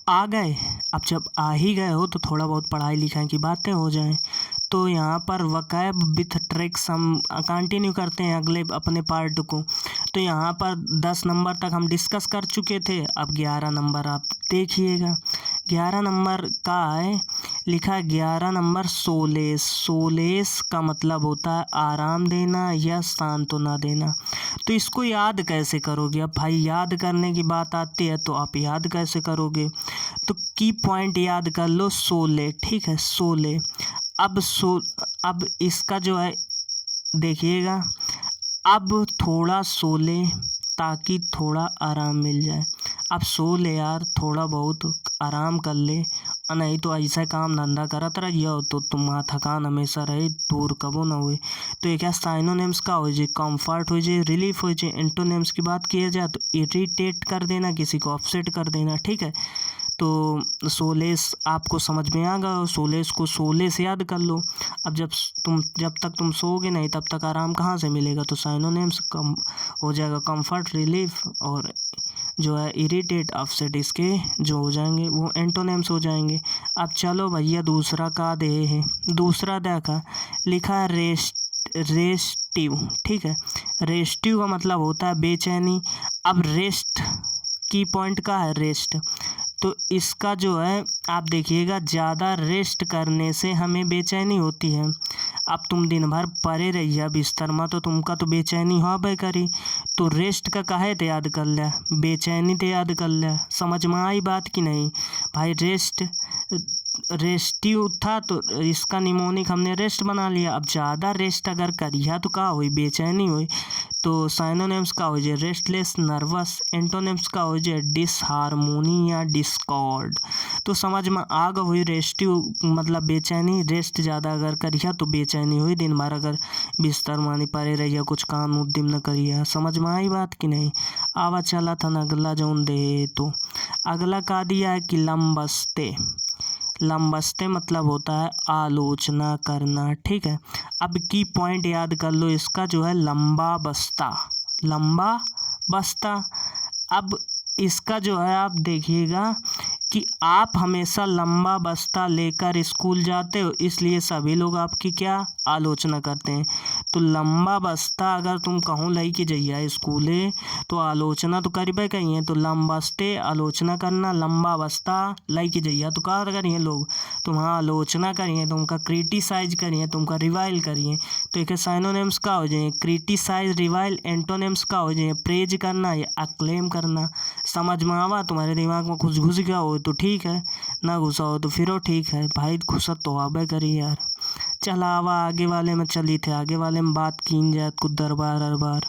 आ गए। अब जब आ ही गए हो तो थोड़ा बहुत पढ़ाई लिखाई की बातें हो जाएं। तो यहाँ पर वकैब विथ ट्रिक्स हम कंटिन्यू करते हैं अगले अपने पार्ट को। तो यहाँ पर 10 नंबर तक हम डिस्कस कर चुके थे। अब 11 नंबर आप देखिएगा। 11 नंबर का है, लिखा है 11 नंबर सोलेस। सोलेस का मतलब होता है आराम देना या सांत्वना देना। तो इसको याद कैसे करोगे? अब भाई याद करने की बात आती है तो आप याद कैसे करोगे? तो की पॉइंट याद कर लो, सोले। ठीक है, सोले। अब इसका जो है देखिएगा, अब थोड़ा सो ले ताकि थोड़ा आराम मिल जाए। अब सो ले यार, थोड़ा बहुत आराम कर ले, और नहीं तो ऐसा काम धंधा करत रहियो तो तुम्हारा थकान हमेशा रहे, दूर कबो ना हुए। तो एक साइनोनिम्स का हो जाए, कंफर्ट हो जाए, रिलीफ हो जाए। एंटोनिम्स की बात किया जाए तो इरिटेट कर देना, किसी को अपसेट कर देना। ठीक है, तो सोलेस आपको समझ में आ गया। सोलेस को सोले से याद कर लो। अब जब तक तुम सोओगे नहीं तब तक आराम कहाँ से मिलेगा? तो साइनोनिम्स कम हो जाएगा, कंफर्ट, रिलीफ, और जो है इरिटेट, अपसेट, इसके जो हो जाएंगे वो एंटोनिम्स हो जाएंगे। अब चलो भैया दूसरा का दे है। दूसरा देखा, लिखा है रेस्टिव। ठीक है, रेस्टिव का मतलब होता है बेचैनी। अब रेस्ट की पॉइंट का है, रेस्ट। तो इसका जो है आप देखिएगा, ज़्यादा रेस्ट करने से हमें बेचैनी होती है। अब तुम दिन भर पड़े रहिए बिस्तर में तो तुमका तो बेचैनी होबे करी। तो रेस्ट का काहे ते याद कर लिया, बेचैनी ते याद कर लिया। समझ में आई बात कि नहीं भाई? रेस्टिव था तो इसका निमोनिक हमने रेस्ट बना लिया। अब ज़्यादा रेस्ट अगर करिया तो का हुई, बेचैनी हुई। तो साइनोनिम्स का हो जाए रेस्टलेस, नर्वस। एंटोनिम्स का हो जाए डिसहार्मोनी या डिस्कॉर्ड। तो समझ में आ गई हुई, रेस्टिव मतलब बेचैनी। रेस्ट ज़्यादा अगर करिया तो बेचैनी हुई, दिन भर अगर बिस्तर मानी पड़े रहिए, कुछ काम उद्यम न करिए। समझ में आई बात कि नहीं? आवा चला था न अगला जोन दे। तो अगला का दिया है कि लंबस्ते। लंबस्ते मतलब होता है आलोचना करना। ठीक है, अब की पॉइंट याद कर लो इसका, जो है लंबा बस्ता। लंबा बस्ता। अब इसका जो है आप देखिएगा कि आप हमेशा लंबा बस्ता लेकर स्कूल जाते हो, इसलिए सभी लोग आपकी क्या आलोचना करते हैं। तो लंबा बस्ता अगर तुम कहूँ लई के जइया स्कूले तो आलोचना तो करिबे कहिए। तो लंबस्ते आलोचना करना, लंबा बस्ता लई के जइया तो का करिए लोग, तुम्हारा आलोचना करिए, तुमका क्रिटिसाइज करिए, तुमका रिवाइल करिए। तो एक साइनोनिम्स का हो जाए क्रिटिसाइज, रिवाइल। एंटोनिम्स का हो जाए प्रेज करना या अक्लेम करना। समझ में आवा? तुम्हारे दिमाग में कुछ घुस गया हो तो ठीक है, ना घुसा हो तो फिर ठीक है भाई, घुसा तो आबे करी यार। चल आवा आगे वाले में चली थे, आगे वाले में बात कीन जाए कुछ दरबार अरबार।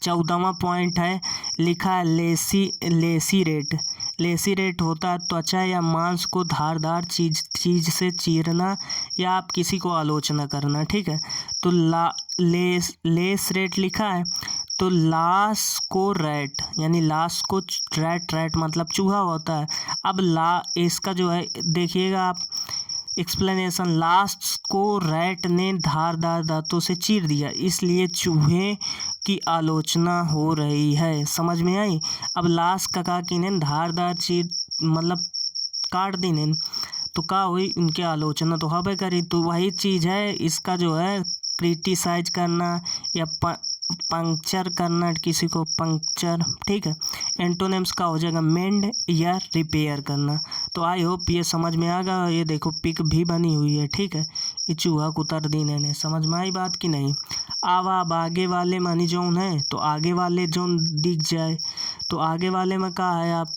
14वां पॉइंट है, लिखा है लेसीरेट। लेसीरेट होता है त्वचा या मांस को धारदार चीज से चीरना या आप किसी को आलोचना करना। ठीक है, तो लेस रेट लिखा है। तो लाश को रैट, यानी लाश को रैट मतलब चूहा होता है। अब इसका जो है देखिएगा आप एक्सप्लेनेशन, लाश को रैट ने धारदार दांतों से चीर दिया, इसलिए चूहे की आलोचना हो रही है। समझ में आई? अब लाश का की ने धारदार चीर मतलब काट दी ने, तो का हुई, उनके आलोचना तो हबे करी। तो वही चीज़ है इसका जो है क्रिटिसाइज करना या पंक्चर करना, किसी को पंक्चर। ठीक है, एंटोनिम्स का हो जाएगा मेंड या रिपेयर करना। तो आई होप ये समझ में आ गया। ये देखो पिक भी बनी हुई है। ठीक है, ये चूहा कुतर दी ने, समझ में आई बात कि नहीं? अब आगे वाले मानी जोन है तो आगे वाले जोन दिख जाए। तो आगे वाले में का है, आप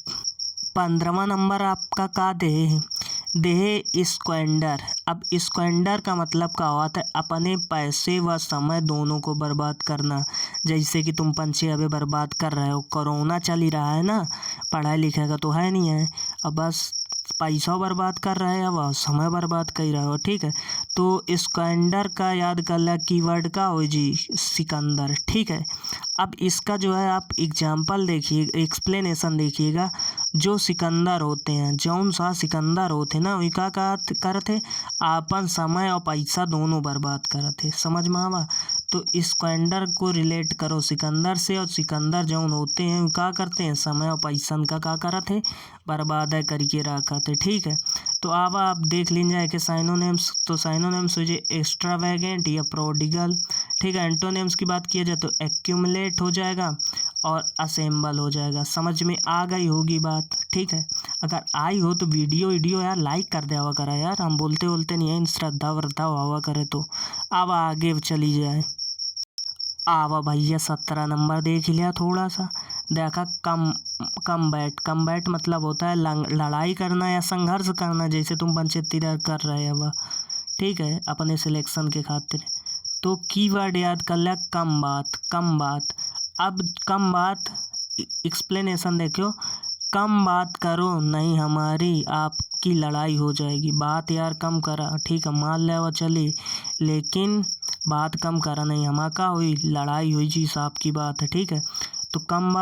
15वां नंबर आपका का देह स्क्वेंडर। अब स्क्वेंडर का मतलब क्या होता है? अपने पैसे व समय दोनों को बर्बाद करना। जैसे कि तुम पंछी अभी बर्बाद कर रहे हो, कोरोना चल ही रहा है ना, पढ़ाई लिखाई का तो है नहीं है, अब बस पैसा बर्बाद कर रहे हैं, अब समय बर्बाद कर रहे हो। ठीक है, तो स्क्वेंडर का याद कर लिया, कीवर्ड का हो जी सिकंदर। ठीक है, अब इसका जो है आप एग्जाम्पल देखिए, एक्सप्लेनेशन देखिएगा। जो सिकंदर होते हैं, जौन सा सिकंदर होते ना, वही का करते, आपन समय और पैसा दोनों बर्बाद करते। समझ में आवा? तो इस्कंदर को रिलेट करो सिकंदर से, और सिकंदर जौन होते हैं क्या करते हैं, समय और पैसन का क्या करत है, बर्बाद करके रखत है। ठीक है, तो अब आप देख लीजिए कि साइनोनिम्स, तो साइनोनिम्स हो जाए एक्स्ट्रावेगेंट या प्रोडिगल। ठीक है, एंटोनिम्स की बात किया जाए तो एक्यूमुलेट हो जाएगा और असेंबल हो जाएगा। समझ में आ गई होगी बात। ठीक है, अगर आई हो तो वीडियो यार लाइक कर देवा करा यार, हम बोलते नहीं है, श्रद्धा वर्धा हुआ करे। तो अब आगे चली जाए। आवा भैया 17 नंबर देख लिया, थोड़ा सा देखा। कम्बैट मतलब होता है लड़ाई करना या संघर्ष करना, जैसे तुम पंचायती राज कर रहे हो वह। ठीक है, अपने सिलेक्शन के खातिर। तो कीवर्ड याद कर लिया, कम बात। अब कम बात एक्सप्लेनेशन देखो, कम बात करो नहीं हमारी आपकी लड़ाई हो जाएगी। बात यार कम करा, ठीक है, मान ले वो चली, लेकिन बात कम करा नहीं, हमारा का हुई लड़ाई हुई जी साहब की बात है। ठीक है, तो कम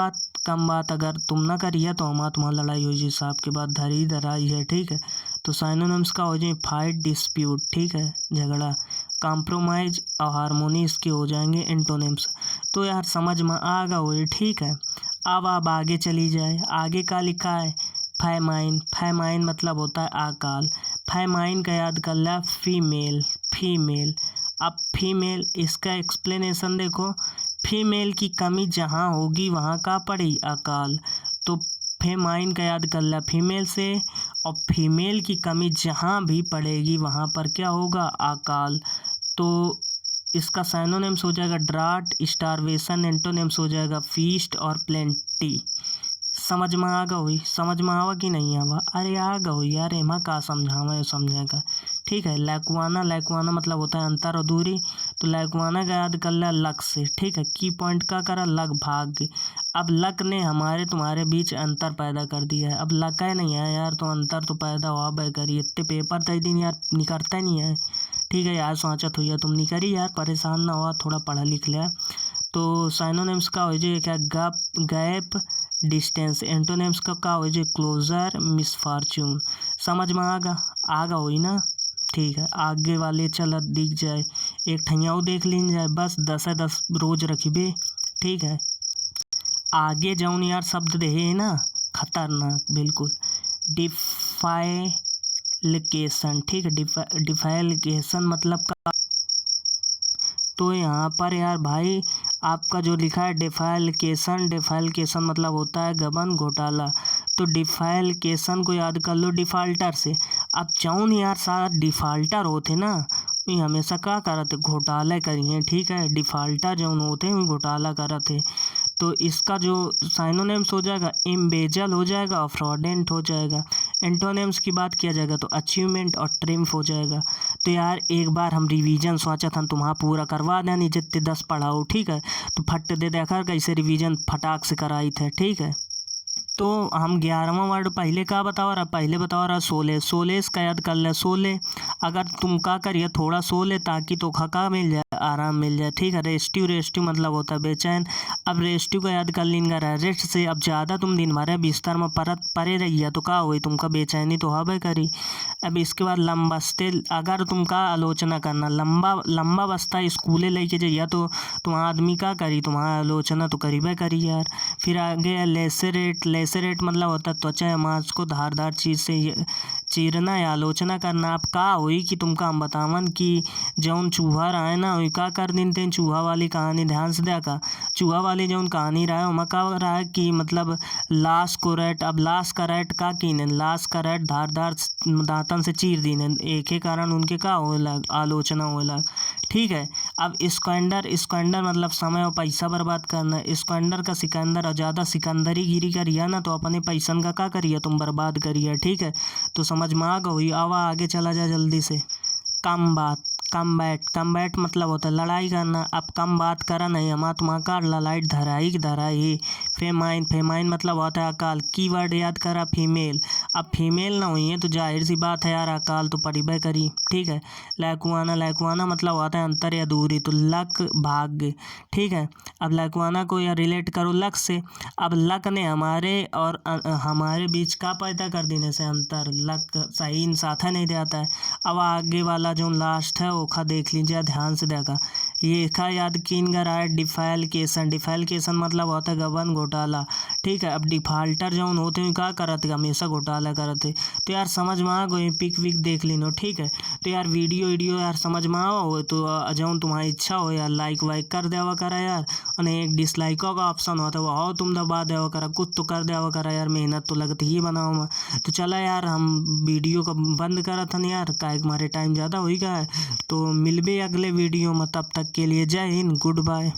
बात अगर तुम ना करिए तो हमारा तुम्हारा लड़ाई हुई जी साहब के बाद धरी धराई है। ठीक है, तो साइनोनिम्स का हो जाए फाइट, डिस्प्यूट। ठीक है, झगड़ा, कॉम्प्रोमाइज और हारमोनी इसके हो जाएंगे एंटोनिम्स। तो यार समझ में आ गया हुई। ठीक है, अब आप आगे चली जाए। आगे का लिखा है फैमाइन मतलब होता है अकाल। फैमाइन का याद कर ला, फीमेल। अब फीमेल, इसका एक्सप्लेनेशन देखो, फीमेल की कमी जहाँ होगी वहाँ का पड़ी अकाल। तो फेमाइन का याद कर ला फीमेल से, और फीमेल की कमी जहाँ भी पड़ेगी वहाँ पर क्या होगा, अकाल। तो इसका साइनोनिम्स हो जाएगा ड्राट, स्टारवेशन। एंटोनिम्स हो जाएगा फीस्ट और प्लेंटी। समझ में आ गई हुई, समझ में आवा कि नहीं आवा? अरे आ गई हुई यार, एमा का समझावा समझेगा। ठीक है, लैक्वाना मतलब होता है अंतर और दूरी। तो लैक्वाना का याद कर लिया लक से। ठीक है, की पॉइंट का करा, लक भाग्य। अब लक ने हमारे तुम्हारे बीच अंतर पैदा कर दिया है। अब लक है नहीं है यार, तो अंतर तो पैदा हुआ भाई करिए। इतने पेपर तय दिन यार निकलता नहीं है। ठीक है यार, सोचत हुई तुम नहीं करी यार, परेशान ना हुआ, थोड़ा पढ़ा लिख लिया। तो साइनोनिम्स का हो जाए क्या, गैप, डिस्टेंस। एंटोनिम्स का हो जाए क्लोजर, मिसफॉर्च्यून। समझ में आगा हुई ना। ठीक है, आगे वाले चल दिख जाए, एक ठैयाऊ देख लीन जाए, बस 10 रोज रखिबे। ठीक है, आगे जाऊन यार शब्द दे ना खतरनाक बिल्कुल, डिफाइलिकेशन। ठीक है, डिफाइलिकेशन मतलब का, तो यहाँ पर यार भाई आपका जो लिखा है डिफाइलिकेशन मतलब होता है गबन, घोटाला। तो डिफाइलिकेशन को याद कर लो डिफ़ाल्टर से। अब जौन यार सारा डिफ़ाल्टर होते ना, वही हमेशा क्या करते, घोटाला करिए। ठीक है, डिफ़ाल्टर जौन होते हैं वही घोटाला करते। तो इसका जो साइनोनिम्स हो जाएगा, एम्बेजल हो जाएगा और फ्रॉडेंट हो जाएगा। एंटोनिम्स की बात किया जाएगा तो अचीवमेंट और ट्रिम्फ हो जाएगा। तो यार एक बार हम रिवीजन सोचा था तुम्हारा पूरा करवा देनी, जितने 10 पढ़ाओ। ठीक है, तो फट दे देखा कैसे रिवीजन फटाक से कराई थे। ठीक है, तो हम 11वां वर्ड पहले का बताओ रहा, पहले बताओ रहा सोले का याद कर ले। सोले अगर तुम का करिए थोड़ा सो ले, ताकि तो खका मिल जाए, आराम मिल जाए। ठीक है, रेस्टिव मतलब होता है बेचैन। अब रेस्टिव का याद कर लीन रहा, रेस्ट से अब ज़्यादा तुम दिन भर बिस्तर में परे रहिए तो का हुई, तुमका बेचैनी तो हवे करी। अब इसके बाद लंबस्ते, अगर तुम का आलोचना करना, लंबा बस्ता स्कूले लेके जाइए तो तुम्हारा आदमी का करी, तुम्हारा आलोचना तो करीबे करी यार। फिर आगे लेसेरेट मतलब होता है त्वचा या मांस को धारदार चीज़ से चीरना या आलोचना करना। आप का हुई कि तुमका हम बतावन कि जौन चूहा रहा है ना, वही का कर दिन तेन चूहा वाली कहानी ध्यान से देखा। चूहा वाली जौन कहानी रहा है वहाँ का रहा है कि मतलब लाश को रेट, अब लाश का रेट का कीने, लाश का रेट धारदार दांतन से चीर दीने, एक ही कारण उनके का हो लग, आलोचना हो लग। ठीक है, अब स्क्वेंडर मतलब समय और पैसा बर्बाद करना। स्क्वेंडर का सिकंदर, और ज़्यादा सिकंदरी गिरी करिए ना तो अपने पैसन का करिए, तुम बर्बाद करिए। ठीक है, तो समझ में आ गई। आवा आगे चला जाए जल्दी से। कम्बैट मतलब होता है लड़ाई करना। अब कम बात करा नहीं, हमारा तुम्हारा का लड़ाई धराई। फेमाइन मतलब होता है अकाल। कीवर्ड याद करा फीमेल। अब फीमेल ना हुई है तो जाहिर सी बात है यार अकाल तो पड़िबे करी। ठीक है, लैकुआना मतलब होता है अंतर या दूरी, तो लक भाग्य। ठीक है, अब लैकुआना को या रिलेट करो लक से। अब लक ने हमारे और हमारे बीच का पैदा कर देने से अंतर, लक सही इंसाथ नहीं देता है। अब आगे वाला जो लास्ट है ओखा देख लीजिए, ध्यान से देखा। ये खा याद किन गर आया डिफाल्केशन मतलब होता है गबन घोटाला। ठीक है, अब डिफाल्टर जो होते हैं क्या करते हमेशा घोटाला करते। तो यार समझ में आ गई, पिक विक देख लीनो। ठीक है, तो यार वीडियो यार समझ में आओ तो जो तुम्हारी इच्छा हो यार लाइक वाइक कर देवा करा यार, और एक डिसलाइकों का ऑप्शन होता है वो आओ तुम दबा देवा करा, कुछ तो कर देवा करा यार, मेहनत तो लगती ही बनाओ मैं। तो चला यार हम वीडियो को बंद करा था ना यार, काहे हमारे टाइम ज़्यादा हो ही गया है। तो मिल भी अगले वीडियो में, तब तक के लिए जय हिंद, गुड बाय।